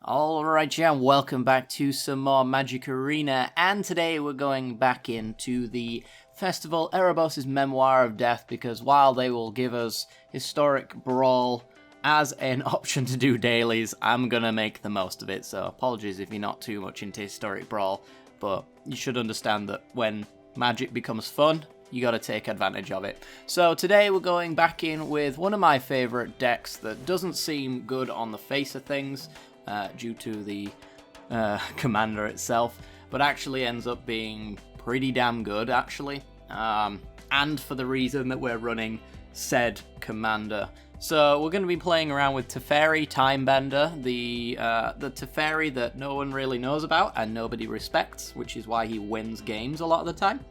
Alright, yeah, welcome back to some more Magic Arena, and today we're going back into the Festival Erebos' Memoir of Death, because while they will give us historic Brawl as an option to do dailies, I'm gonna make the most of it, so apologies if you're not too much into historic Brawl, but you should understand that when Magic becomes fun, you gotta take advantage of it. So today we're going back in with one of my favourite decks that doesn't seem good on the face of things, due to the commander itself, but actually ends up being pretty damn good, actually, and for the reason that we're running said commander. So we're going to be playing around with Teferi, Timebender, the Teferi that no one really knows about and nobody respects, which is why he wins games a lot of the time.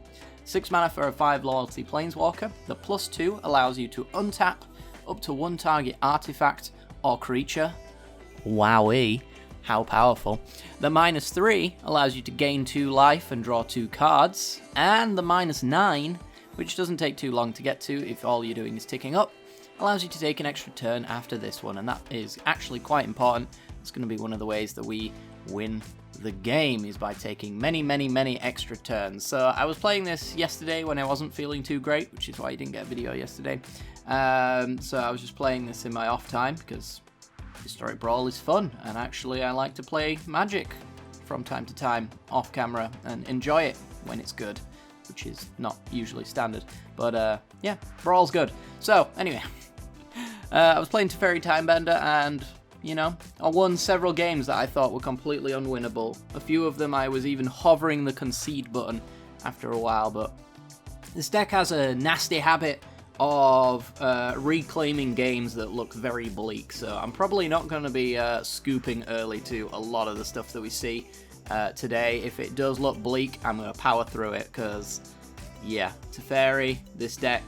6 mana for a 5 loyalty planeswalker. The +2 allows you to untap up to one target artifact or creature. Wowee, how powerful. The -3 allows you to gain 2 life and draw 2 cards, and the -9, which doesn't take too long to get to if all you're doing is ticking up, allows you to take an extra turn after this one, and that is actually quite important. It's going to be one of the ways that we win the game, is by taking many extra turns. So I was playing this yesterday when I wasn't feeling too great, which is why you didn't get a video yesterday. So I was just playing this in my off time, because Historic Brawl is fun, and actually I like to play Magic from time to time off camera and enjoy it when it's good, which is not usually standard, but yeah, Brawl's good. So anyway, I was playing Teferi Timebender, and you know, I won several games that I thought were completely unwinnable. A few of them I was even hovering the concede button after a while, but this deck has a nasty habit of reclaiming games that look very bleak, so I'm probably not going to be scooping early to a lot of the stuff that we see today. If it does look bleak, I'm going to power through it, because yeah, Teferi, this deck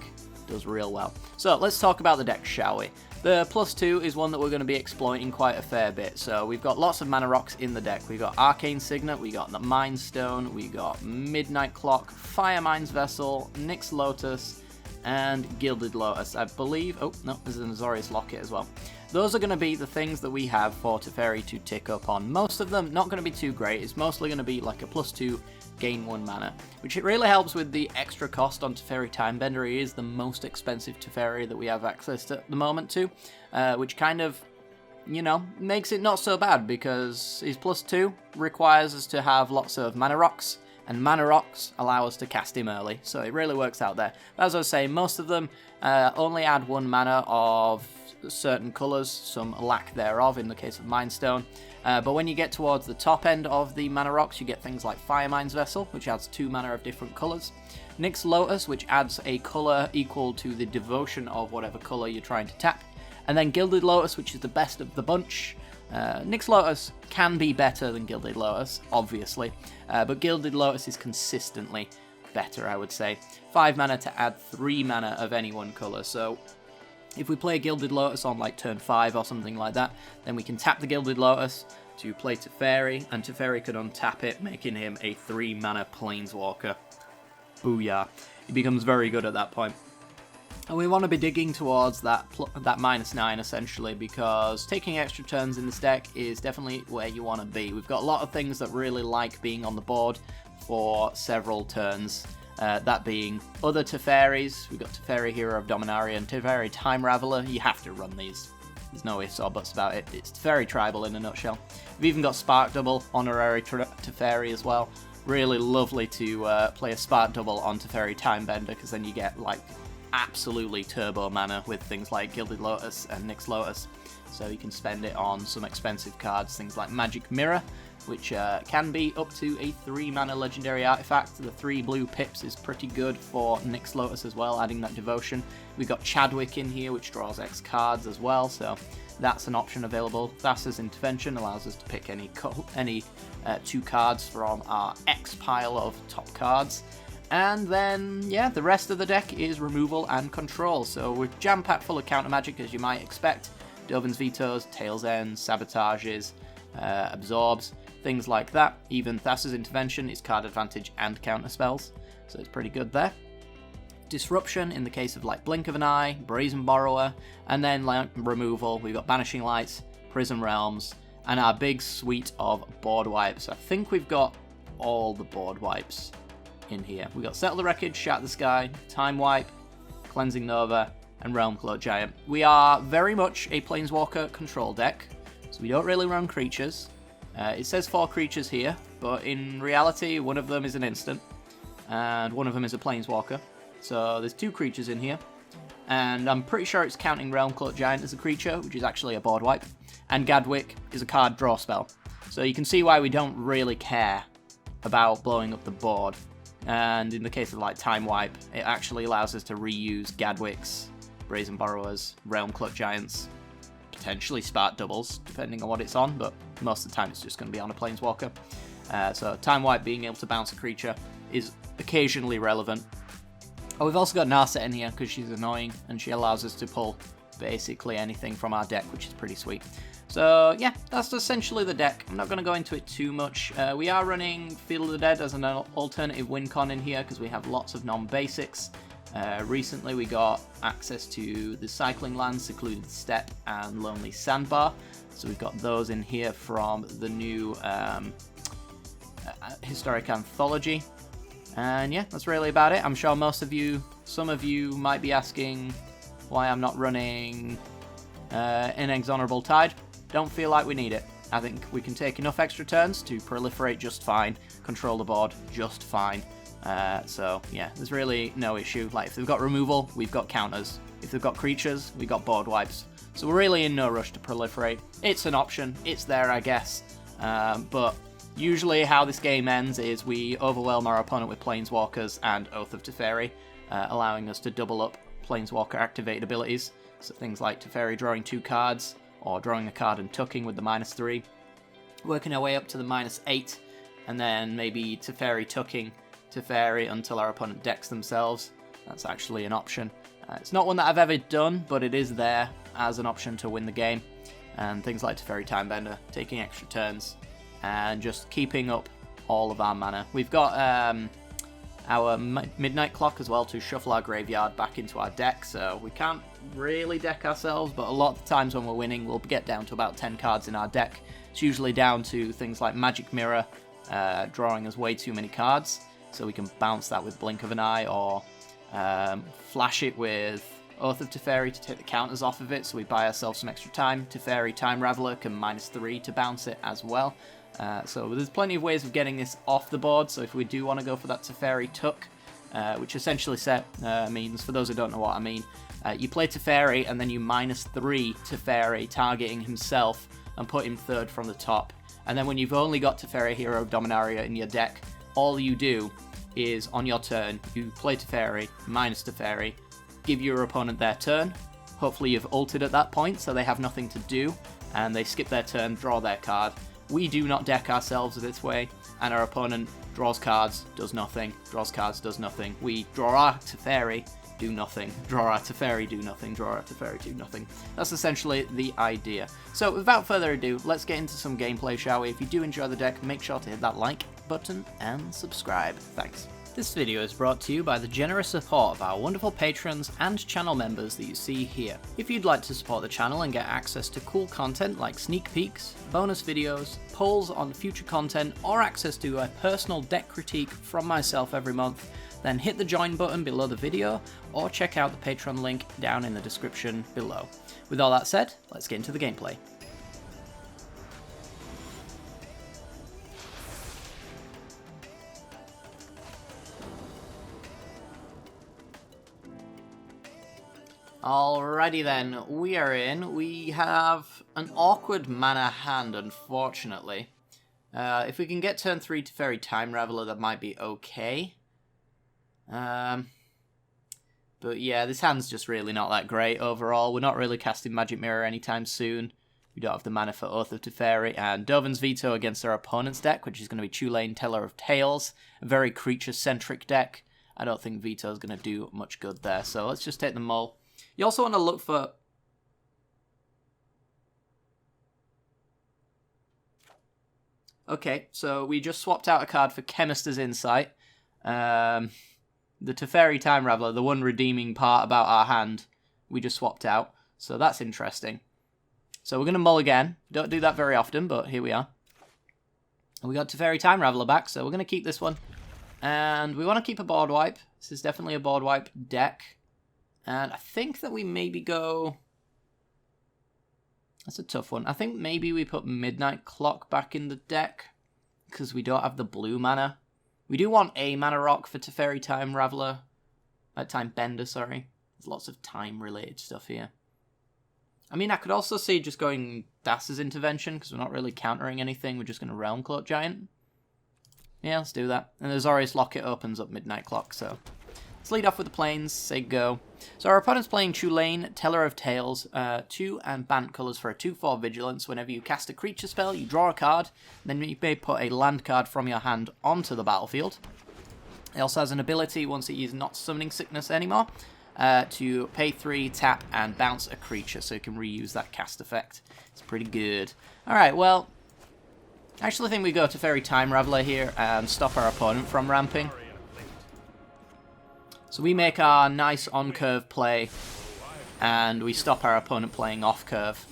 does real well. So let's talk about the deck, shall we? The +2 is one that we're going to be exploiting quite a fair bit. So we've got lots of mana rocks in the deck. We've got Arcane Signet, we got the Mind Stone, we got Midnight Clock, Firemind's Vessel, Nyx Lotus, and Gilded Lotus, I believe. Oh, no, there's an Azorius Locket as well. Those are going to be the things that we have for Teferi to tick up on. Most of them not going to be too great. It's mostly going to be like a +2, gain 1 mana, which it really helps with the extra cost on Teferi Timebender. He is the most expensive Teferi that we have access to at the moment to, which kind of, you know, makes it not so bad, because his +2 requires us to have lots of mana rocks, and mana rocks allow us to cast him early, so it really works out there. As I was saying, most of them only add 1 mana of certain colours, some lack thereof in the case of Mind Stone. But when you get towards the top end of the mana rocks, you get things like Firemind's Vessel, which adds 2 mana of different colours. Nyx Lotus, which adds a colour equal to the devotion of whatever colour you're trying to tap. And then Gilded Lotus, which is the best of the bunch. Nyx Lotus can be better than Gilded Lotus, obviously, but Gilded Lotus is consistently better, I would say. 5 mana to add 3 mana of any one colour, so if we play Gilded Lotus on like turn 5 or something like that, then we can tap the Gilded Lotus to play Teferi, and Teferi could untap it, making him a 3 mana planeswalker. Booyah. He becomes very good at that point. And we want to be digging towards that -9 essentially, because taking extra turns in this deck is definitely where you want to be. We've got a lot of things that really like being on the board for several turns. That being other Teferis. We've got Teferi, Hero of Dominaria, and Teferi Time Raveler. You have to run these. There's no ifs or buts about it. It's Teferi Tribal in a nutshell. We've even got Spark Double, Honorary Teferi as well. Really lovely to play a Spark Double on Teferi Timebender, because then you get like absolutely turbo mana with things like Gilded Lotus and Nyx Lotus. So you can spend it on some expensive cards, things like Magic Mirror, which can be up to a 3 mana legendary artifact. The 3 blue pips is pretty good for Nyx Lotus as well, adding that devotion. We've got Chadwick in here, which draws X cards as well, so that's an option available. Thassa's Intervention allows us to pick any 2 cards from our X pile of top cards. And then, yeah, the rest of the deck is removal and control. So we're jam-packed full of counter magic, as you might expect. Dovin's Vetoes, Tail's End, Sabotages, Absorbs, things like that. Even Thassa's Intervention is card advantage and counter spells, so it's pretty good there. Disruption in the case of like Blink of an Eye, Brazen Borrower, and then like removal, we've got Banishing Lights, Prism Realms, and our big suite of board wipes. I think we've got all the board wipes in here. We've got Settle the Wreckage, Shatter the Sky, Time Wipe, Cleansing Nova, and Realm Cloak Giant. We are very much a Planeswalker control deck, so we don't really run creatures. It says 4 creatures here, but in reality, one of them is an instant, and one of them is a Planeswalker. So there's 2 creatures in here, and I'm pretty sure it's counting Realm Cloak Giant as a creature, which is actually a board wipe, and Gadwick is a card draw spell. So you can see why we don't really care about blowing up the board. And in the case of like Time Wipe, it actually allows us to reuse Gadwicks, Brazen Borrowers, Realm Cloak Giants, potentially Spark Doubles, depending on what it's on, but most of the time it's just going to be on a Planeswalker. So Time Wipe being able to bounce a creature is occasionally relevant. Oh, we've also got Narset in here because she's annoying and she allows us to pull basically anything from our deck, which is pretty sweet. So yeah, that's essentially the deck. I'm not going to go into it too much. We are running Field of the Dead as an alternative win con in here because we have lots of non-basics. Recently we got access to the Cycling Lands, Secluded Steppe, and Lonely Sandbar. So we've got those in here from the new Historic Anthology. And yeah, that's really about it. I'm sure some of you might be asking why I'm not running Inexorable Tide. Don't feel like we need it. I think we can take enough extra turns to proliferate just fine, control the board just fine. So yeah, there's really no issue. Like if they've got removal, we've got counters. If they've got creatures, we've got board wipes. So we're really in no rush to proliferate. It's an option. It's there, I guess. But usually how this game ends is we overwhelm our opponent with Planeswalkers and Oath of Teferi, allowing us to double up Planeswalker activated abilities. So things like Teferi drawing 2 cards, or drawing a card and tucking with the -3. Working our way up to the -8, and then maybe Teferi tucking Teferi until our opponent decks themselves. That's actually an option. It's not one that I've ever done, but it is there as an option to win the game. And things like Teferi Timebender, taking extra turns, and just keeping up all of our mana. We've got our Midnight Clock as well to shuffle our graveyard back into our deck, so we can't really deck ourselves, but a lot of the times when we're winning, we'll get down to about 10 cards in our deck. It's usually down to things like Magic Mirror, drawing us way too many cards, so we can bounce that with Blink of an Eye, or flash it with Oath of Teferi to take the counters off of it, so we buy ourselves some extra time. Teferi Time Raveler can -3 to bounce it as well. So there's plenty of ways of getting this off the board, so if we do want to go for that Teferi Tuck, which essentially means, for those who don't know what I mean, you play Teferi and then you -3 Teferi targeting himself and put him 3rd from the top. And then when you've only got Teferi Hero Dominaria in your deck, all you do is, on your turn, you play Teferi, -Teferi, give your opponent their turn. Hopefully you've ulted at that point, so they have nothing to do, and they skip their turn, draw their card. We do not deck ourselves this way, and our opponent draws cards, does nothing, draws cards, does nothing. We draw our Teferi, do nothing, draw our Teferi, do nothing, draw our Teferi, do nothing. That's essentially the idea. So without further ado, let's get into some gameplay, shall we? If you do enjoy the deck, make sure to hit that like button and subscribe. Thanks. This video is brought to you by the generous support of our wonderful patrons and channel members that you see here. If you'd like to support the channel and get access to cool content like sneak peeks, bonus videos, polls on future content, or access to a personal deck critique from myself every month, then hit the join button below the video, or check out the Patreon link down in the description below. With all that said, let's get into the gameplay. Alrighty then, we are in. We have an awkward mana hand, unfortunately. If we can get turn 3 to Teferi Time Raveler, that might be okay. But yeah, this hand's just really not that great overall. We're not really casting Magic Mirror anytime soon. We don't have the mana for Oath of Teferi, and Dovin's Veto against our opponent's deck, which is going to be Tulane Teller of Tales. A very creature-centric deck. I don't think Veto is going to do much good there, so let's just take the mull. You also want to look for... Okay, so we just swapped out a card for Chemist's Insight. The Teferi Time Raveler, the one redeeming part about our hand, we just swapped out. So that's interesting. So we're going to mull again. Don't do that very often, but here we are. And we got Teferi Time Raveler back, so we're going to keep this one. And we want to keep a board wipe. This is definitely a board wipe deck. And I think that we maybe go... That's a tough one. I think maybe we put Midnight Clock back in the deck, because we don't have the blue mana. We do want a mana rock for Teferi Time Raveler. Timebender, sorry. There's lots of time-related stuff here. I mean, I could also see just going Das's Intervention, because we're not really countering anything. We're just going to Realm Cloak Giant. Yeah, let's do that. And the Azorius Locket opens up Midnight Clock, so... Let's lead off with the planes, say go. So our opponent's playing Tulane, Teller of Tales, 2 and Bant colors for a 2/4 Vigilance. Whenever you cast a creature spell, you draw a card, then you may put a land card from your hand onto the battlefield. It also has an ability, once it is not Summoning Sickness anymore, to pay 3, tap, and bounce a creature, so you can reuse that cast effect. It's pretty good. Alright, well, I actually think we go to Teferi Time Raveler here and stop our opponent from ramping. So we make our nice on-curve play, and we stop our opponent playing off-curve.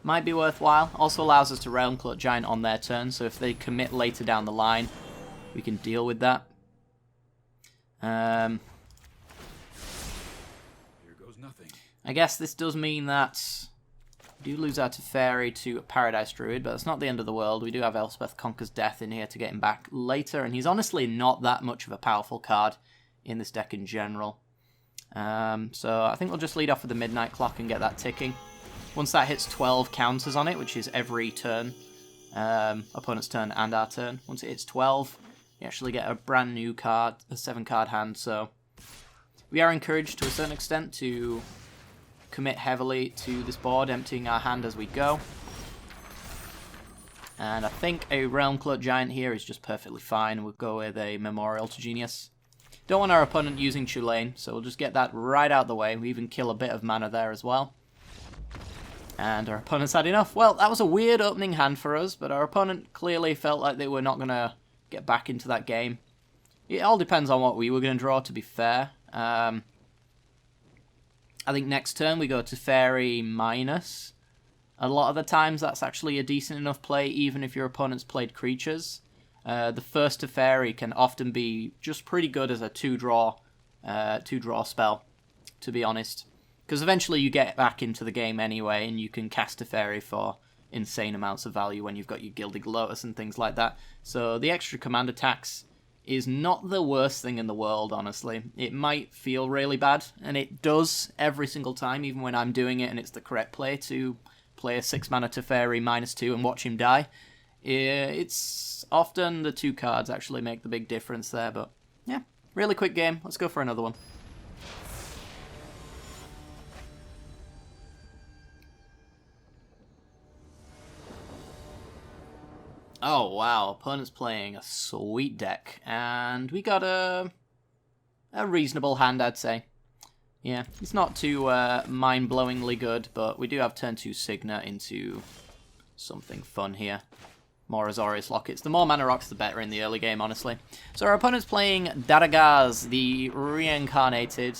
Might be worthwhile. Also allows us to Realm Cloak Giant on their turn, so if they commit later down the line, we can deal with that. Here goes nothing. I guess this does mean that we do lose our Teferi to a Paradise Druid, but it's not the end of the world. We do have Elspeth Conquers Death in here to get him back later, and he's honestly not that much of a powerful card in this deck in general. So I think we'll just lead off with the Midnight Clock and get that ticking. Once that hits 12 counters on it, which is every turn, opponent's turn and our turn, once it hits 12, you actually get a brand new card, a 7-card hand, so we are encouraged to a certain extent to commit heavily to this board, emptying our hand as we go. And I think a Realm Cloak Giant here is just perfectly fine. We'll go with a Memorial to Genius. Don't want our opponent using Tulane, so we'll just get that right out the way. We even kill a bit of mana there as well. And our opponent's had enough. Well, that was a weird opening hand for us, but our opponent clearly felt like they were not going to get back into that game. It all depends on what we were going to draw, to be fair. I think next turn we go to Teferi minus. A lot of the times that's actually a decent enough play, even if your opponent's played creatures. The first Teferi can often be just pretty good as a two-draw spell, to be honest. Because eventually you get back into the game anyway, and you can cast Teferi for insane amounts of value when you've got your Gilded Lotus and things like that. So the extra command attacks is not the worst thing in the world, honestly. It might feel really bad, and it does every single time, even when I'm doing it and it's the correct play to play a 6-mana Teferi -2 and watch him die. It's often the 2 cards actually make the big difference there, but yeah, really quick game. Let's go for another one. Oh wow, opponent's playing a sweet deck, and we got a reasonable hand, I'd say. Yeah, it's not too mind-blowingly good, but we do have turn 2 Signa into something fun here. More Azorius Lockets. The more mana rocks, the better in the early game, honestly. So our opponent's playing Daragaz, the Reincarnated.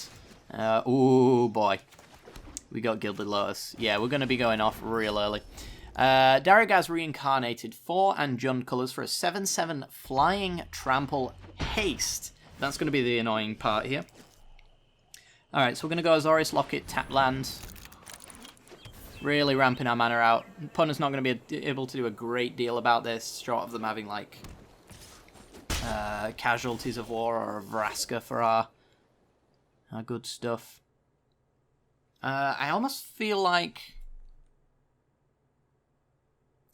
Ooh, boy. We got Gilded Lotus. Yeah, we're going to be going off real early. Daragaz Reincarnated, 4 and Jund colors for a 7/7 Flying Trample Haste. That's going to be the annoying part here. Alright, so we're going to go Azorius Locket, tap land. Really ramping our mana out. Opponent's not going to be able to do a great deal about this, short of them having, like, Casualties of War or a Vraska for our good stuff. I almost feel like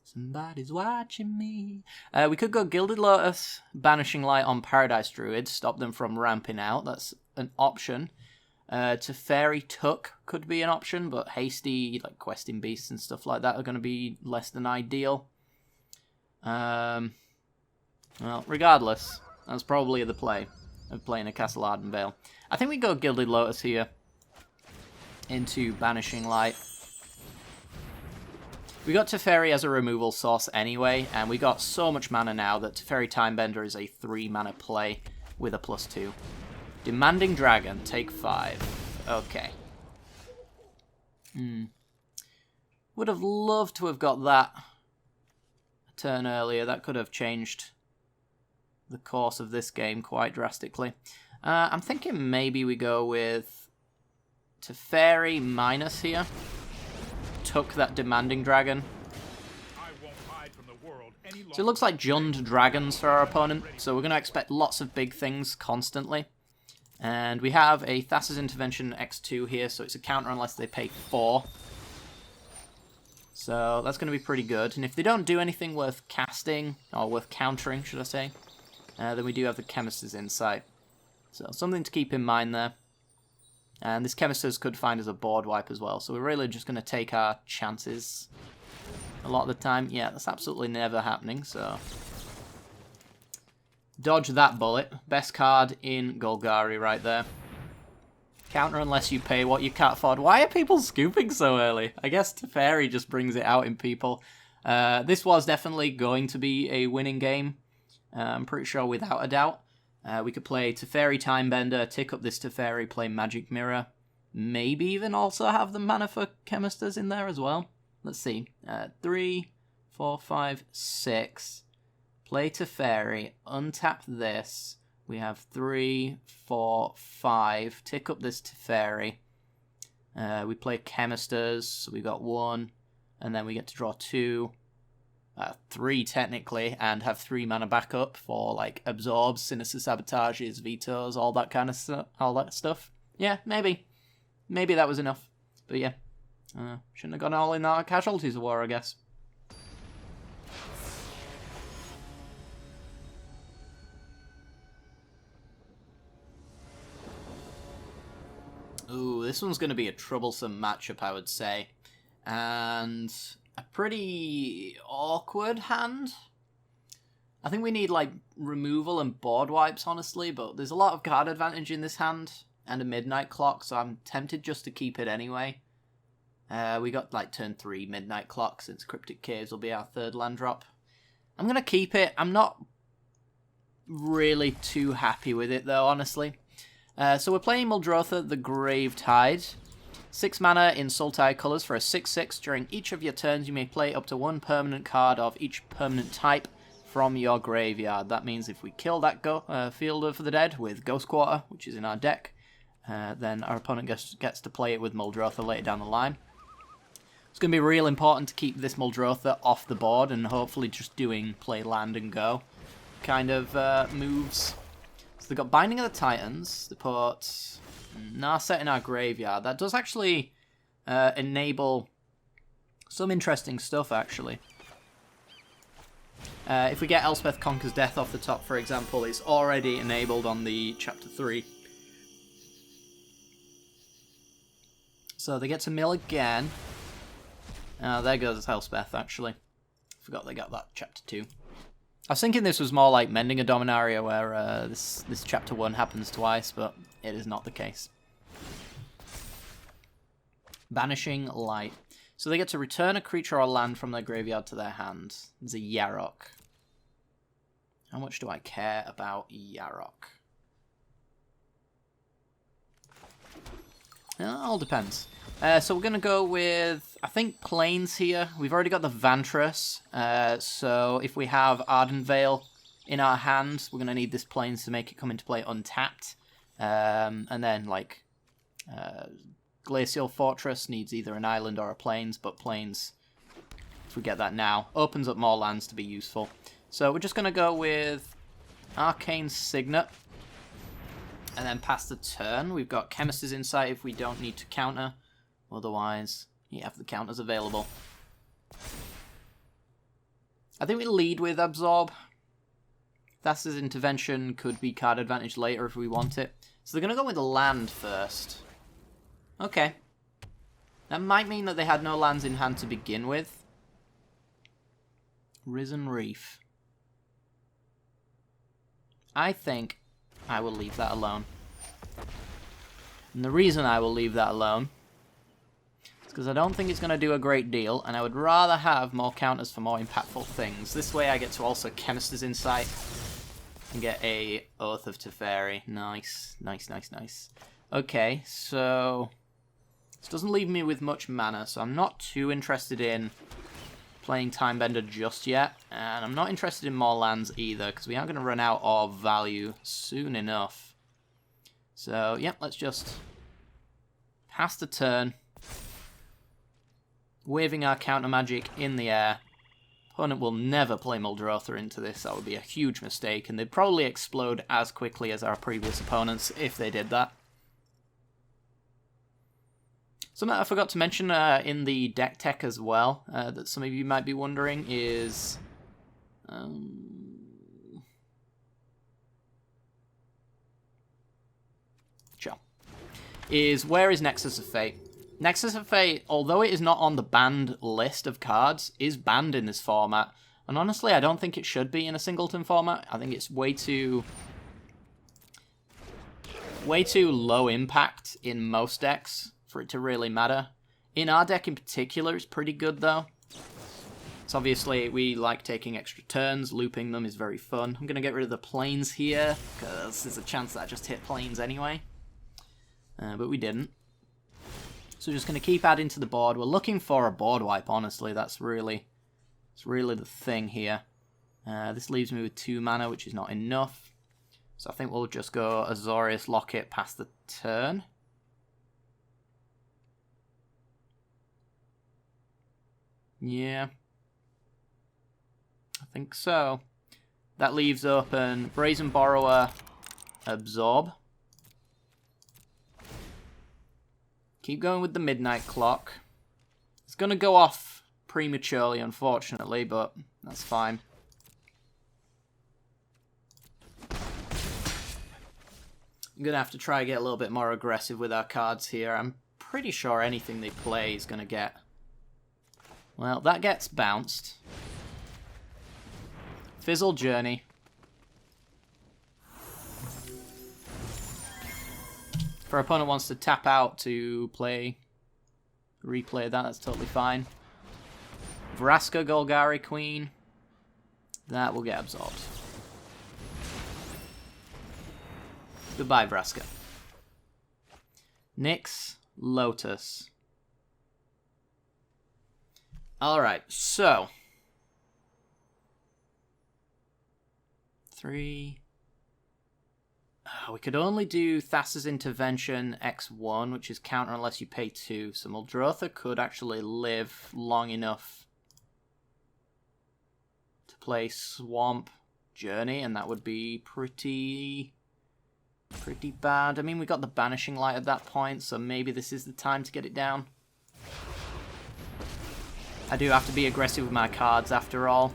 somebody's watching me. We could go Gilded Lotus, Banishing Light on Paradise Druid, stop them from ramping out. That's an option. Teferi Tuck could be an option, but Hasty, like Questing Beasts and stuff like that, are going to be less than ideal. Well, regardless, that's probably the play of playing a Castle Ardenvale. I think we go Gilded Lotus here into Banishing Light. We got Teferi as a removal source anyway, and we got so much mana now that Teferi Timebender is a 3-mana play with a +2. Demanding Dragon, take 5. Okay. Would have loved to have got that a turn earlier. That could have changed the course of this game quite drastically. I'm thinking maybe we go with Teferi minus here. Tuck that Demanding Dragon. So it looks like Jund Dragons for our opponent, so we're going to expect lots of big things constantly. And we have a Thassa's Intervention X2 here, so it's a counter unless they pay 4. So that's going to be pretty good. And if they don't do anything worth casting, or worth countering, should I say, then we do have the Chemist's Insight. So something to keep in mind there. And this Chemist's could find us a board wipe as well, so we're really just going to take our chances a lot of the time. Yeah, that's absolutely never happening, so dodge that bullet. Best card in Golgari right there. Counter unless you pay what you can't afford. Why are people scooping so early? I guess Teferi just brings it out in people. This was definitely going to be a winning game. I'm pretty sure without a doubt. We could play Teferi Timebender, tick up this Teferi, play Magic Mirror. Maybe even also have the mana for Chemisters in there as well. Let's see. 3, 4, 5, 6. Play Teferi, untap this. We have 3, 4, 5. Tick up this Teferi. We play Chemisters, so we got 1. And then we get to draw 2. 3 technically, and have 3 mana backup for like absorbs, sinister sabotages, vetoes, all that kind of stuff. Yeah, maybe that was enough. But yeah, shouldn't have gone all in that Casualties of War, I guess. Ooh, this one's going to be a troublesome matchup, I would say, and a pretty awkward hand. I think we need, like, removal and board wipes, honestly, but there's a lot of card advantage in this hand, and a Midnight Clock, so I'm tempted just to keep it anyway. We got, like, turn 3 Midnight Clock, since Cryptic Caves will be our 3rd land drop. I'm going to keep it. I'm not really too happy with it, though, honestly. So we're playing Muldrotha, the Gravetide. 6 mana in Sultai colours for a 6/6. During each of your turns, you may play up to 1 permanent card of each permanent type from your graveyard. That means if we kill that Field of the Dead with Ghost Quarter, which is in our deck, then our opponent gets to play it with Muldrotha later down the line. It's going to be real important to keep this Muldrotha off the board and hopefully just doing play land and go kind of moves. So they've got Binding of the Titans. They put Narset in our graveyard. That does actually enable some interesting stuff, actually. If we get Elspeth Conquers Death off the top, for example, it's already enabled on the Chapter 3. So they get to mill again. There goes Elspeth, actually. Forgot they got that Chapter 2. I was thinking this was more like Mending a Dominaria, where this Chapter 1 happens twice, but it is not the case. Banishing Light. So they get to return a creature or land from their graveyard to their hand. There's a Yarok. How much do I care about Yarok? It all depends. So we're going to go with, I think, Plains here. We've already got the Vantress. So if we have Ardent Veil in our hand, we're going to need this Plains to make it come into play untapped. And then, like, Glacial Fortress needs either an island or a Plains, but Plains, if we get that now, opens up more lands to be useful. So we're just going to go with Arcane Signet. And then pass the turn. We've got Chemist's Insight if we don't need to counter. Otherwise, you have the counters available. I think we lead with Absorb. Thassa's Intervention could be card advantage later if we want it. So they're going to go with land first. Okay. That might mean that they had no lands in hand to begin with. Risen Reef. I think I will leave that alone. And the reason I will leave that alone is because I don't think it's going to do a great deal, and I would rather have more counters for more impactful things. This way I get to also Chemist's Insight and get a Oath of Teferi. Nice, nice, nice, nice. Okay, so This doesn't leave me with much mana, so I'm not too interested in playing Timebender just yet. And I'm not interested in more lands either, because we are going to run out of value soon enough. So, yep, let's just pass the turn. Waving our counter magic in the air. Opponent will never play Muldrotha into this. That would be a huge mistake, and they'd probably explode as quickly as our previous opponents if they did that. Something I forgot to mention in the deck tech as well, that some of you might be wondering, is... where is Nexus of Fate? Nexus of Fate, although it is not on the banned list of cards, is banned in this format. And honestly, I don't think it should be in a singleton format. I think it's way too low impact in most decks for it to really matter. In our deck in particular, it's pretty good though. So obviously, we like taking extra turns. Looping them is very fun. I'm going to get rid of the planes here, because there's a chance that I just hit planes anyway. But we didn't. So we're just going to keep adding to the board. We're looking for a board wipe, honestly. It's really the thing here. This leaves me with 2 mana, which is not enough. So I think we'll just go Azorius Locket past the turn. Yeah. I think so. That leaves open Brazen Borrower, Absorb. Keep going with the Midnight Clock. It's going to go off prematurely, unfortunately, but that's fine. I'm going to have to try and get a little bit more aggressive with our cards here. I'm pretty sure anything they play is going to get... Well, that gets bounced. Fizzle Journey. If our opponent wants to tap out to replay that's totally fine. Vraska Golgari Queen. That will get absorbed. Goodbye, Vraska. Nyx Lotus. Alright, so 3. We could only do Thassa's Intervention X1, which is counter unless you pay 2. So Muldrotha could actually live long enough to play Swamp Journey, and that would be pretty bad. I mean, we got the Banishing Light at that point, so maybe this is the time to get it down. I do have to be aggressive with my cards after all.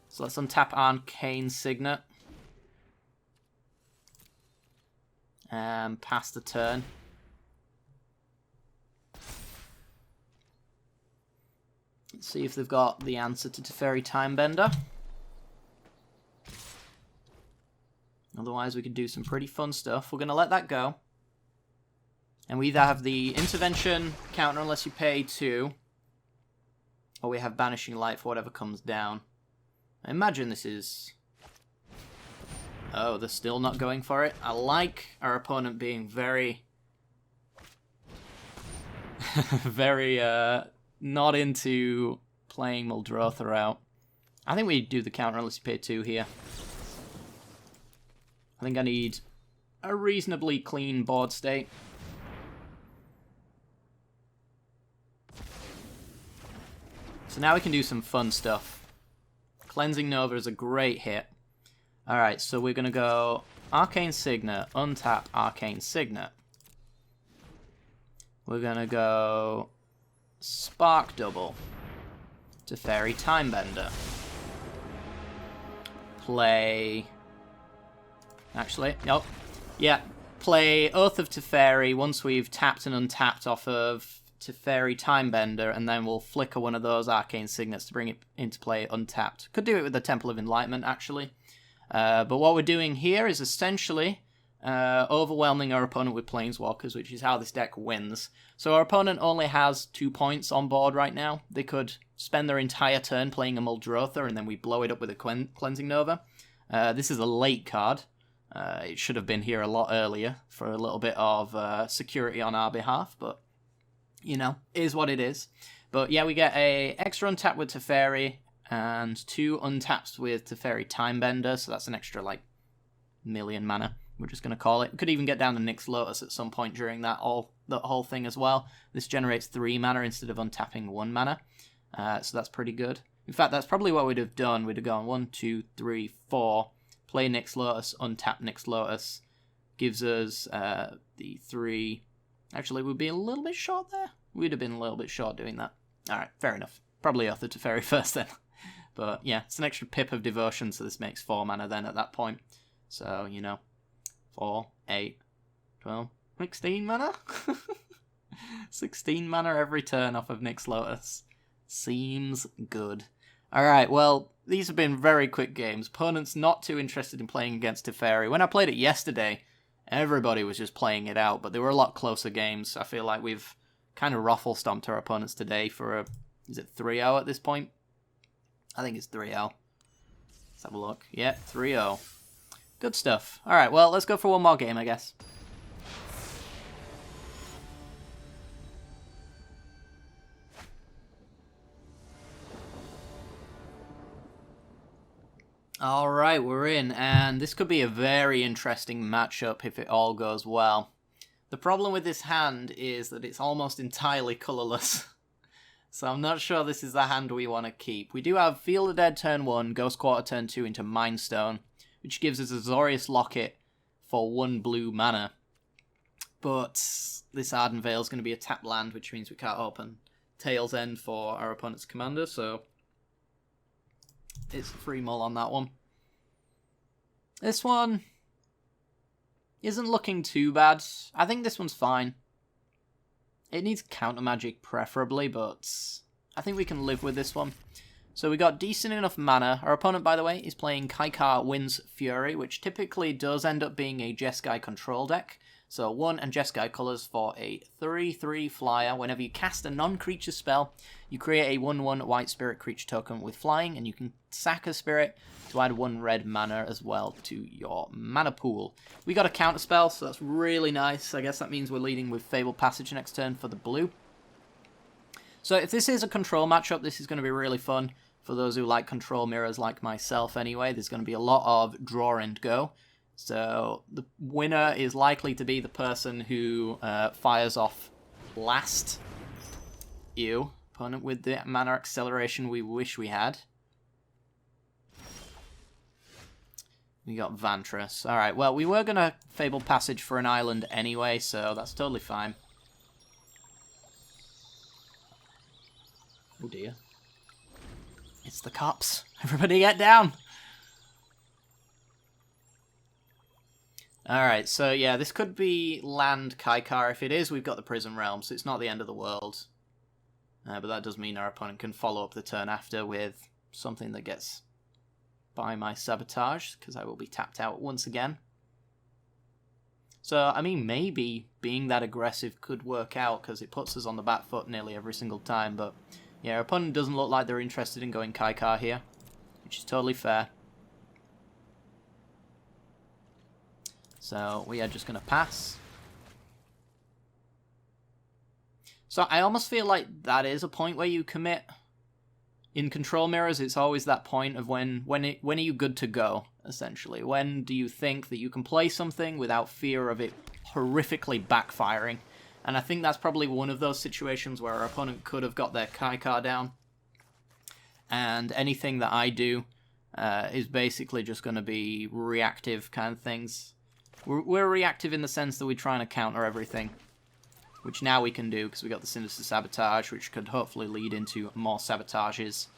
So let's untap Arcane Signet. And pass the turn. Let's see if they've got the answer to Teferi Timebender. Otherwise, we could do some pretty fun stuff. We're going to let that go. And we either have the Intervention counter unless you pay 2, or we have Banishing Light for whatever comes down. I imagine this is... Oh, they're still not going for it. I like our opponent being very... very, not into playing Muldrotha out. I think we do the counter unless you pay 2 here. I think I need a reasonably clean board state. So now we can do some fun stuff. Cleansing Nova is a great hit. Alright, so we're going to go Arcane Signet, untap Arcane Signet. We're going to go Spark Double, Teferi Timebender. Play... Actually, nope. Yeah, play Oath of Teferi once we've tapped and untapped off of Teferi Timebender, and then we'll flicker one of those Arcane Signets to bring it into play untapped. Could do it with the Temple of Enlightenment, actually. But what we're doing here is essentially overwhelming our opponent with Planeswalkers, which is how this deck wins. So our opponent only has 2 points on board right now. They could spend their entire turn playing a Muldrotha, and then we blow it up with a Cleansing Nova. This is a late card. It should have been here a lot earlier for a little bit of security on our behalf, but, you know, is what it is. But yeah, we get a extra untap with Teferi, and 2 untaps with Teferi Timebender, so that's an extra, like, million mana, we're just going to call it. We could even get down to Nyx Lotus at some point during that whole thing as well. This generates 3 mana instead of untapping 1 mana, so that's pretty good. In fact, that's probably what we'd have done. We'd have gone 1, 2, 3, 4, play Nyx Lotus, untap Nyx Lotus, gives us the 3... Actually, we'd be a little bit short there. We'd have been a little bit short doing that. Alright, fair enough. Probably off the Teferi first then. But yeah, it's an extra pip of devotion, so this makes 4 mana then at that point. So, you know, 4, 8, 12, 16 mana? 16 mana every turn off of Nyx Lotus. Seems good. Alright, well, these have been very quick games. Opponents not too interested in playing against Teferi. When I played it yesterday, everybody was just playing it out, but they were a lot closer games. I feel like we've kind of ruffle-stomped our opponents today for a... Is it 3-0 at this point? I think it's 3-0. Let's have a look. Yeah, 3-0. Good stuff. Alright, well, let's go for one more game, I guess. Alright, we're in, and this could be a very interesting matchup if it all goes well. The problem with this hand is that it's almost entirely colourless. So I'm not sure this is the hand we want to keep. We do have Field of Dead turn 1, Ghost Quarter turn 2 into Mind Stone, which gives us Azorius Locket for 1 blue mana. But this Arden Vale is going to be a tap land, which means we can't open Tail's End for our opponent's commander, so it's a free mull on that one. This one isn't looking too bad. I think this one's fine. It needs counter magic preferably, but I think we can live with this one. So we got decent enough mana. Our opponent, by the way, is playing Kaikar Wind's Fury, which typically does end up being a Jeskai control deck. So 1 and Jeskai colours for a 3/3 flyer. Whenever you cast a non-creature spell, you create a 1/1 white spirit creature token with flying, and you can sack a spirit to add 1 red mana as well to your mana pool. We got a counter spell, so that's really nice. I guess that means we're leading with Fabled Passage next turn for the blue. So if this is a control matchup, this is going to be really fun. For those who like control mirrors like myself anyway, there's going to be a lot of draw and go. So the winner is likely to be the person who fires off last. Ew. Opponent with the mana acceleration we wish we had. We got Vantress. Alright, well, we were going to Fabled Passage for an island anyway, so that's totally fine. Oh dear. It's the cops. Everybody get down! Alright, so yeah, this could be land Kaikar. If it is, we've got the Prison Realm, so it's not the end of the world. But that does mean our opponent can follow up the turn after with something that gets by my Sabotage, because I will be tapped out once again. So, I mean, maybe being that aggressive could work out, because it puts us on the back foot nearly every single time, but yeah, our opponent doesn't look like they're interested in going Kaikar here, which is totally fair. So, we are just going to pass. So, I almost feel like that is a point where you commit. In control mirrors, it's always that point of when are you good to go, essentially. When do you think that you can play something without fear of it horrifically backfiring? And I think that's probably one of those situations where our opponent could have got their Kaikar down. And anything that I do is basically just going to be reactive kind of things. We're reactive in the sense that we're trying to counter everything. Which now we can do, because we got the Sinister Sabotage, which could hopefully lead into more sabotages.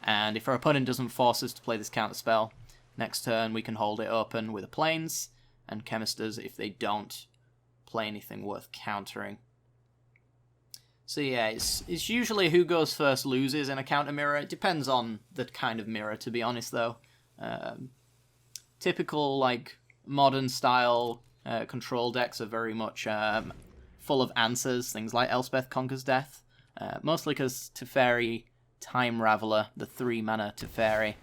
And if our opponent doesn't force us to play this counter spell, next turn we can hold it open with a Plains, and Chemisters if they don't play anything worth countering. So yeah, it's usually who goes first loses in a counter mirror. It depends on the kind of mirror, to be honest, though. Typical, like, modern style control decks are very much full of answers, things like Elspeth Conquers Death. Mostly because Teferi Time Raveler, the 3-mana Teferi,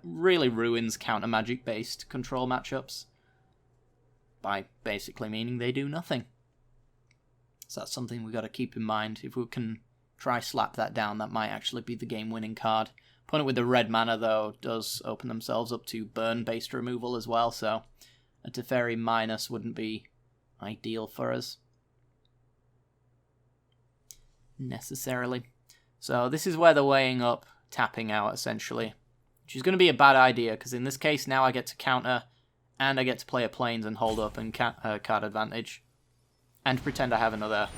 really ruins counter magic based control matchups. by basically meaning they do nothing. So that's something we've got to keep in mind. If we can try slap that down, that might actually be the game-winning card. Opponent with the red mana, though, does open themselves up to burn-based removal as well, so a Teferi minus wouldn't be ideal for us necessarily. So this is where they're weighing up tapping out, essentially, which is going to be a bad idea, because in this case now I get to counter, and I get to play a plains and hold up and card advantage, and pretend I have another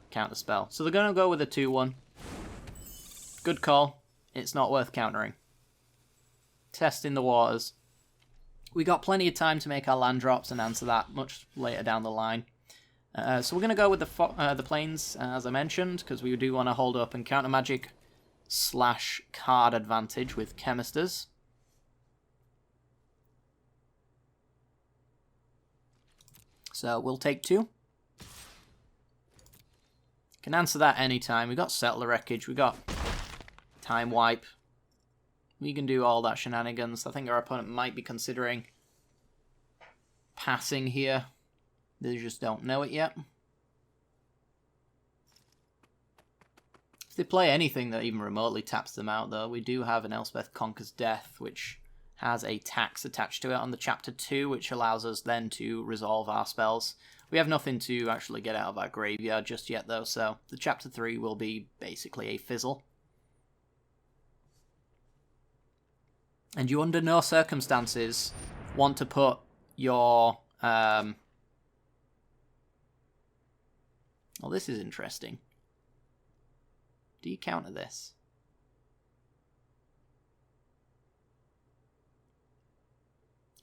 counter spell. So they're going to go with a 2-1. Good call. It's not worth countering. Testing the waters. We got plenty of time to make our land drops and answer that much later down the line. So we're going to go with the plains, as I mentioned, because we do want to hold up and counter magic / card advantage with chemisters. So we'll take 2. Can answer that anytime. We got Settler Wreckage, we got Time Wipe. We can do all that shenanigans. I think our opponent might be considering passing here. They just don't know it yet. If they play anything that even remotely taps them out, though, we do have an Elspeth Conquers Death, which has a tax attached to it on the Chapter 2, which allows us then to resolve our spells. We have nothing to actually get out of our graveyard just yet, though, so the Chapter 3 will be basically a fizzle. And you, under no circumstances, want to put your... Well, this is interesting. Do you counter this?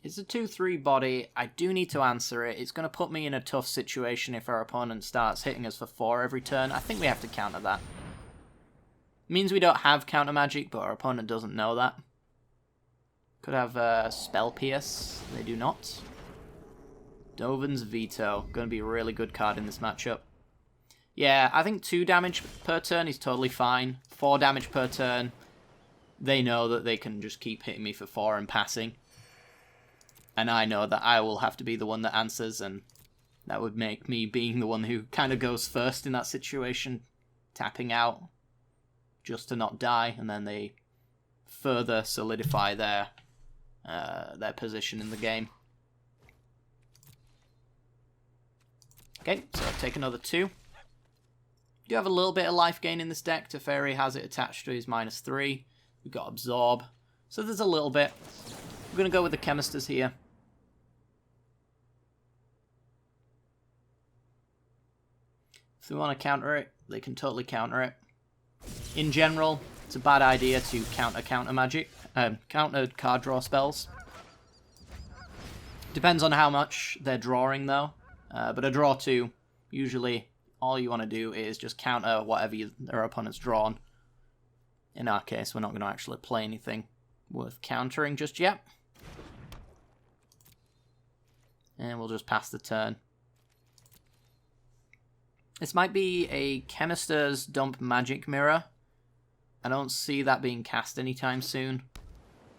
It's a 2-3 body. I do need to answer it. It's going to put me in a tough situation if our opponent starts hitting us for 4 every turn. I think we have to counter that. Means we don't have counter magic, but our opponent doesn't know that. Could have Spell Pierce. They do not. Dovin's Veto. Going to be a really good card in this matchup. Yeah, I think 2 damage per turn is totally fine. 4 damage per turn. They know that they can just keep hitting me for 4 and passing. And I know that I will have to be the one that answers, and that would make me being the one who kind of goes first in that situation, tapping out just to not die, and then they further solidify their position in the game. Okay, so take another 2. You do have a little bit of life gain in this deck. Teferi has it attached to his -3. We've got Absorb. So there's a little bit. We're going to go with the Chemisters here. If they want to counter it, they can totally counter it. In general, it's a bad idea to counter magic, counter card draw spells. Depends on how much they're drawing, though. But a draw 2, usually all you want to do is just counter whatever their opponent's drawn. In our case, we're not going to actually play anything worth countering just yet. And we'll just pass the turn. This might be a Chemister's Dump Magic Mirror. I don't see that being cast anytime soon.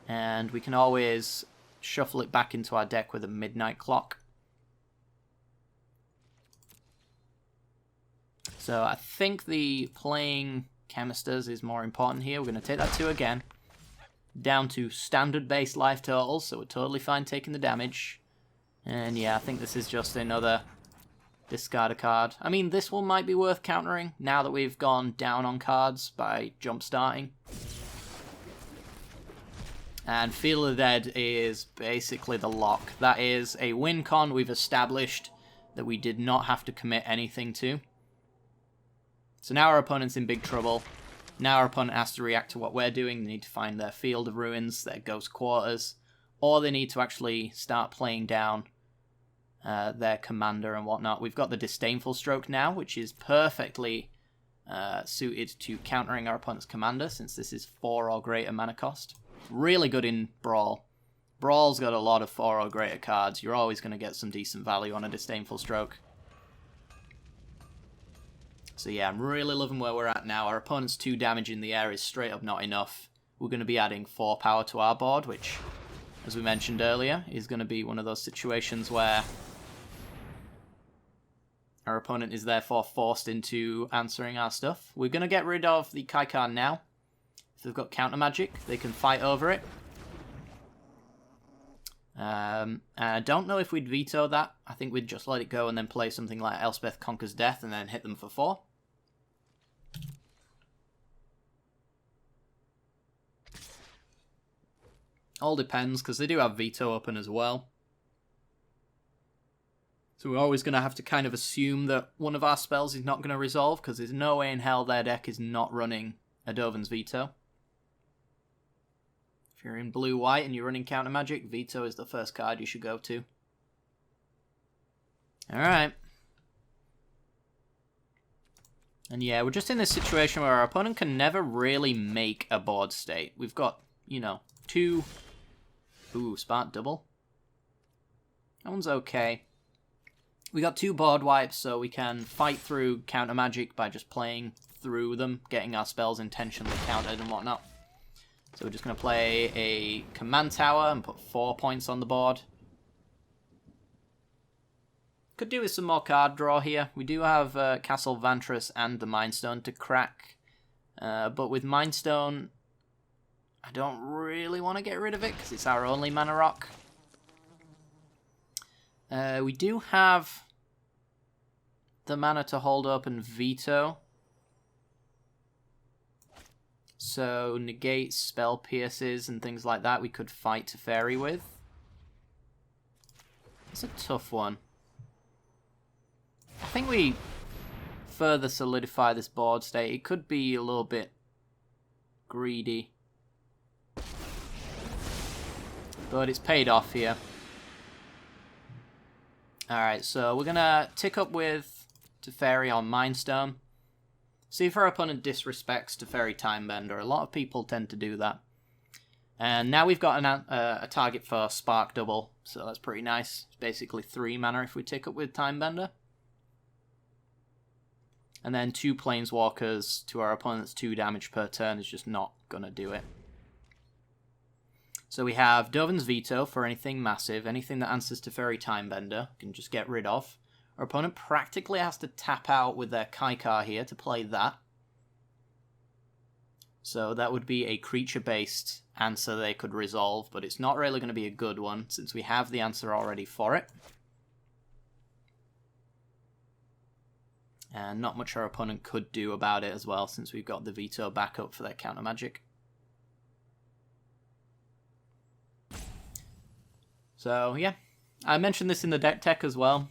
And we can always shuffle it back into our deck with a Midnight Clock. So I think the playing Chemisters is more important here. We're going to take that 2 again. Down to standard base life totals, so we're totally fine taking the damage. And yeah, I think this is just another discard a card. I mean, this one might be worth countering now that we've gone down on cards by jump starting. And Feel of the Dead is basically the lock. That is a win con we've established that we did not have to commit anything to. So now our opponent's in big trouble. Now our opponent has to react to what we're doing. They need to find their Field of Ruins, their Ghost Quarters, or they need to actually start playing down their commander and whatnot. We've got the Disdainful Stroke now, which is perfectly suited to countering our opponent's commander, since this is 4 or greater mana cost. Really good in Brawl. Brawl's got a lot of 4 or greater cards. You're always going to get some decent value on a Disdainful Stroke. So yeah, I'm really loving where we're at now. Our opponent's 2 damage in the air is straight up not enough. We're going to be adding 4 power to our board, which, as we mentioned earlier, is going to be one of those situations where Our opponent is therefore forced into answering our stuff. We're going to get rid of the Kai card now. If they've got counter magic, they can fight over it. I don't know if we'd veto that. I think we'd just let it go and then play something like Elspeth Conquers Death and then hit them for 4. All depends, because they do have veto open as well. So we're always going to have to kind of assume that one of our spells is not going to resolve, because there's no way in hell their deck is not running a Dovin's Veto. If you're in blue-white and you're running counter magic, Veto is the first card you should go to. Alright. And yeah, we're just in this situation where our opponent can never really make a board state. We've got, you know, 2... Ooh, Spark Double. That one's okay. We got 2 board wipes, so we can fight through counter magic by just playing through them, getting our spells intentionally countered and whatnot. So we're just going to play a command tower and put 4 points on the board. Could do with some more card draw here. We do have Castle Vantress and the Mind Stone to crack. But with Mind Stone, I don't really want to get rid of it because it's our only mana rock. We do have the mana to hold open Veto. So negate, spell pierces, and things like that we could fight Teferi with. It's a tough one. I think we further solidify this board state. It could be a little bit greedy. But it's paid off here. Alright, so we're going to tick up with Teferi on Mind Stone. See if our opponent disrespects Teferi Timebender. A lot of people tend to do that. And now we've got a target for Spark Double, so that's pretty nice. It's basically 3 mana if we tick up with Timebender. And then 2 Planeswalkers to our opponent's 2 damage per turn is just not going to do it. So we have Dovin's Veto for anything massive, anything that answers Teferi Timebender, can just get rid of. Our opponent practically has to tap out with their Kaikar here to play that. So that would be a creature-based answer they could resolve, but it's not really going to be a good one, since we have the answer already for it. And not much our opponent could do about it as well, since we've got the Veto backup for their counter magic. So, yeah. I mentioned this in the deck tech as well.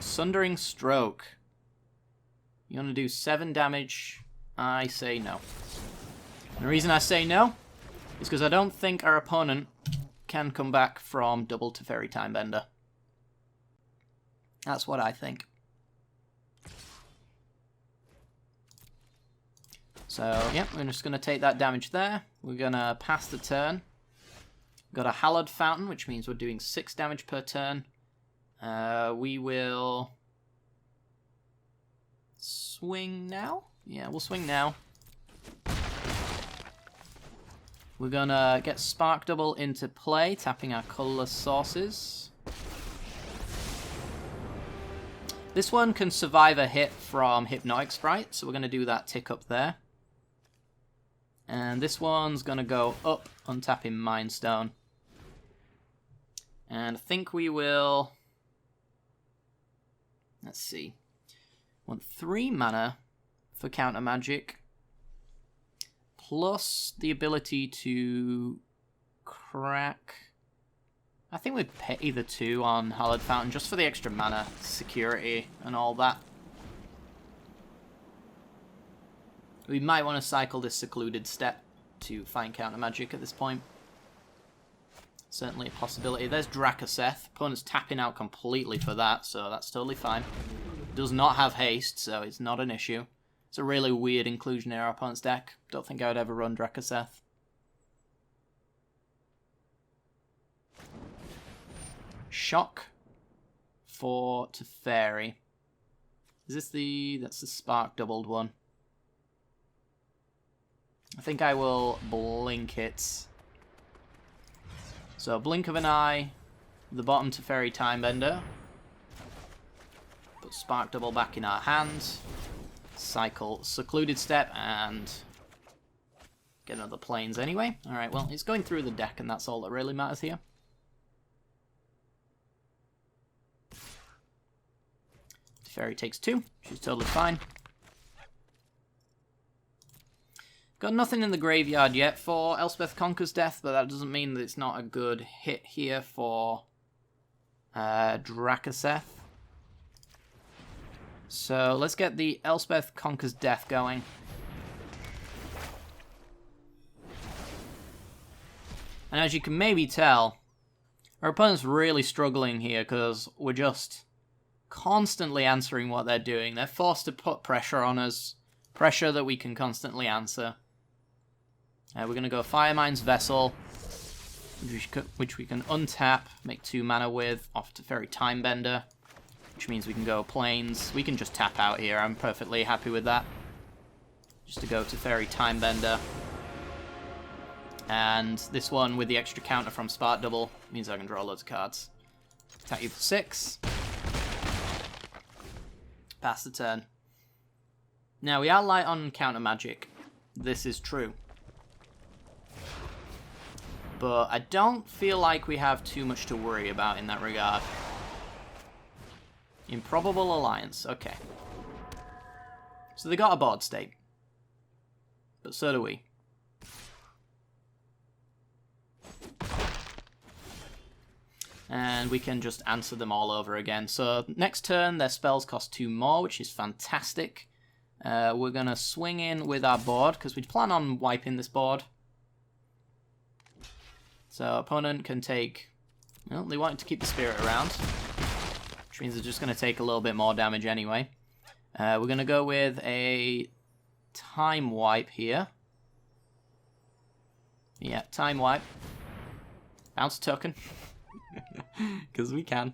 Sundering Stroke. You want to do 7 damage? I say no. And the reason I say no is because I don't think our opponent can come back from double Teferi Timebender. That's what I think. So, yeah, we're just going to take that damage there. We're going to pass the turn. We've got a Hallowed Fountain, which means we're doing 6 damage per turn. We will swing now. Yeah, we'll swing now. We're gonna get Spark Double into play, tapping our colorless sources. This one can survive a hit from Hypnotic Sprite, so we're gonna do that tick up there. And this one's gonna go up, untapping Mind Stone. And I think we will... Let's see. Want 3 mana for counter magic, plus the ability to crack. I think we'd pay the 2 on Hallowed Fountain just for the extra mana, security, and all that. We might want to cycle this Secluded Step to find counter magic at this point. Certainly a possibility. There's Drakaseth. Opponent's tapping out completely for that, so that's totally fine. Does not have haste, so it's not an issue. It's a really weird inclusion in our opponent's deck. Don't think I would ever run Drakaseth. Shock for Teferi. Is this the... That's the Spark doubled one. I think I will blink it. So, blink of an eye, the bottom Teferi Timebender. Put Put Spark Double back in our hands. Cycle Secluded Step and get another Plains anyway. Alright, well, it's going through the deck and that's all that really matters here. Teferi takes 2. She's totally fine. Got nothing in the graveyard yet for Elspeth Conquers Death, but that doesn't mean that it's not a good hit here for Drakaseth. So let's get the Elspeth Conquers Death going. And as you can maybe tell, our opponent's really struggling here because we're just constantly answering what they're doing. They're forced to put pressure on us, pressure that we can constantly answer. We're going to go Firemind's Vessel, which we can untap, make 2 mana with, off to Teferi Timebender, which means we can go Plains. We can just tap out here, I'm perfectly happy with that. Just to go to Teferi Timebender. And this one with the extra counter from Spark Double means I can draw loads of cards. Attack you for 6. Pass the turn. Now we are light on counter magic. This is true. But I don't feel like we have too much to worry about in that regard. Improbable Alliance, okay. So they got a board state. But so do we. And we can just answer them all over again. So next turn, their spells cost 2 more, which is fantastic. We're going to swing in with our board, because we plan on wiping this board. So opponent can take... Well, they wanted to keep the spirit around, which means they're just going to take a little bit more damage anyway. We're going to go with a time wipe here. Yeah, time wipe. Bounce token. Because we can.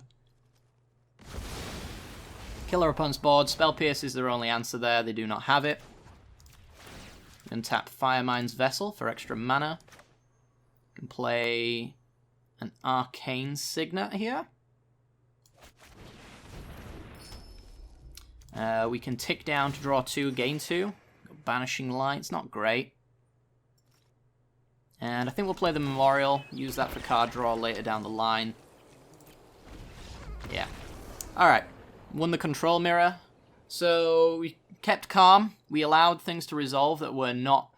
Kill our opponent's board. Spell Pierce is their only answer there. They do not have it. And tap Firemind's Vessel for extra mana. Can play an Arcane Signet here. We can tick down to draw 2, gain 2. Banishing Light's not great. And I think we'll play the Memorial. Use that for card draw later down the line. Yeah. Alright. Won the Control Mirror. So we kept calm. We allowed things to resolve that were not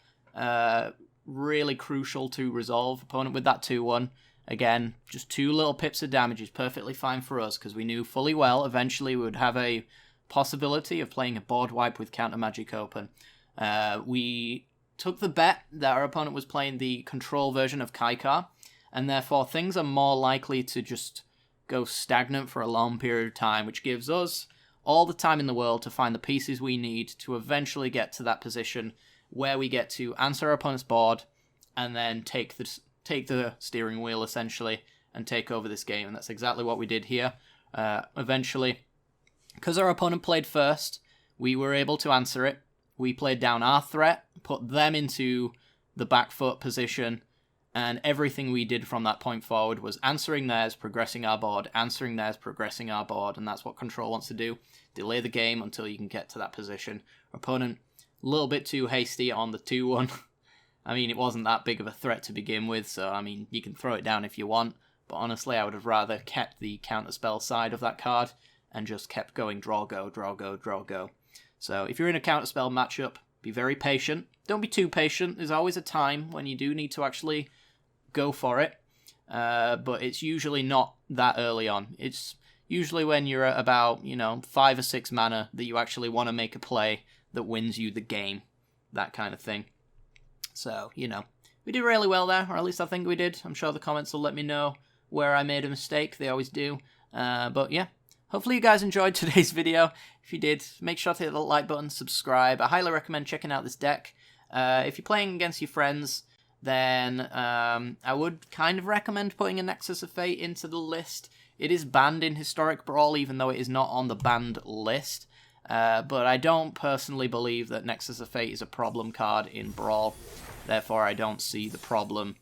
really crucial to resolve. Opponent with that 2-1. Again, just 2 little pips of damage is perfectly fine for us because we knew fully well eventually we would have a possibility of playing a board wipe with counter magic open. We took the bet that our opponent was playing the control version of Kaikar, and therefore things are more likely to just go stagnant for a long period of time, which gives us all the time in the world to find the pieces we need to eventually get to that position where we get to answer our opponent's board and then take the steering wheel, essentially, and take over this game. And that's exactly what we did here. Eventually, because our opponent played first, we were able to answer it. We played down our threat, put them into the back foot position, and everything we did from that point forward was answering theirs, progressing our board, answering theirs, progressing our board, and that's what Control wants to do. Delay the game until you can get to that position. Our opponent, a little bit too hasty on the 2-1. I mean, it wasn't that big of a threat to begin with, so, I mean, you can throw it down if you want, but honestly, I would have rather kept the counterspell side of that card and just kept going draw, go, draw, go, draw, go. So if you're in a counterspell matchup, be very patient. Don't be too patient. There's always a time when you do need to actually go for it, but it's usually not that early on. It's usually when you're at about, 5 or 6 mana that you actually want to make a play that wins you the game, that kind of thing. So, we did really well there, or at least I think we did. I'm sure the comments will let me know where I made a mistake. They always do. But yeah. Hopefully you guys enjoyed today's video. If you did, make sure to hit the like button, subscribe. I highly recommend checking out this deck. If you're playing against your friends, then I would kind of recommend putting a Nexus of Fate into the list. It is banned in Historic Brawl, even though it is not on the banned list. But I don't personally believe that Nexus of Fate is a problem card in Brawl. Therefore, I don't see the problem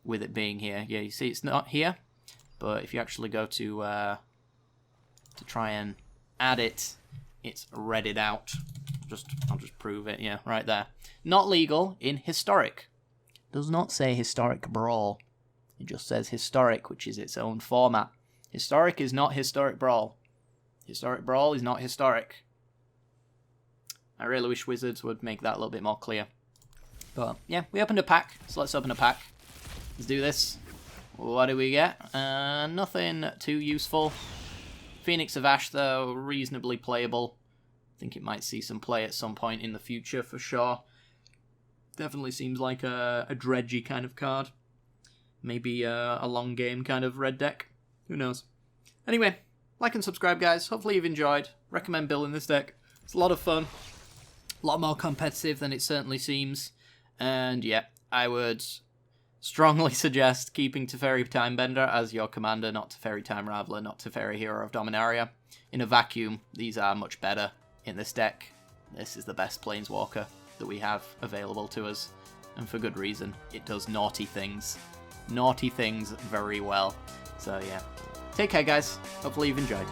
with it being here. Yeah, you see it's not here. But if you actually go to try and add it, it's redded out. I'll just prove it, yeah, right there. Not legal in historic. Does not say historic Brawl. It just says historic, which is its own format. Historic is not historic Brawl. Historic Brawl is not historic. I really wish Wizards would make that a little bit more clear. But yeah, we opened a pack, so let's open a pack. Let's do this. What do we get? Nothing too useful. Phoenix of Ash, though, reasonably playable. I think it might see some play at some point in the future for sure. Definitely seems like a dredgy kind of card. Maybe a long game kind of red deck. Who knows? Anyway, like and subscribe, guys. Hopefully you've enjoyed. Recommend building this deck. It's a lot of fun. A lot more competitive than it certainly seems. And yeah, I would strongly suggest keeping Teferi Timebender as your commander, not Teferi Time Raveler, not Teferi Hero of Dominaria. In a vacuum, these are much better in this deck. This is the best Planeswalker that we have available to us. And for good reason. It does naughty things. Naughty things very well. So yeah. Take care, guys. Hopefully you've enjoyed.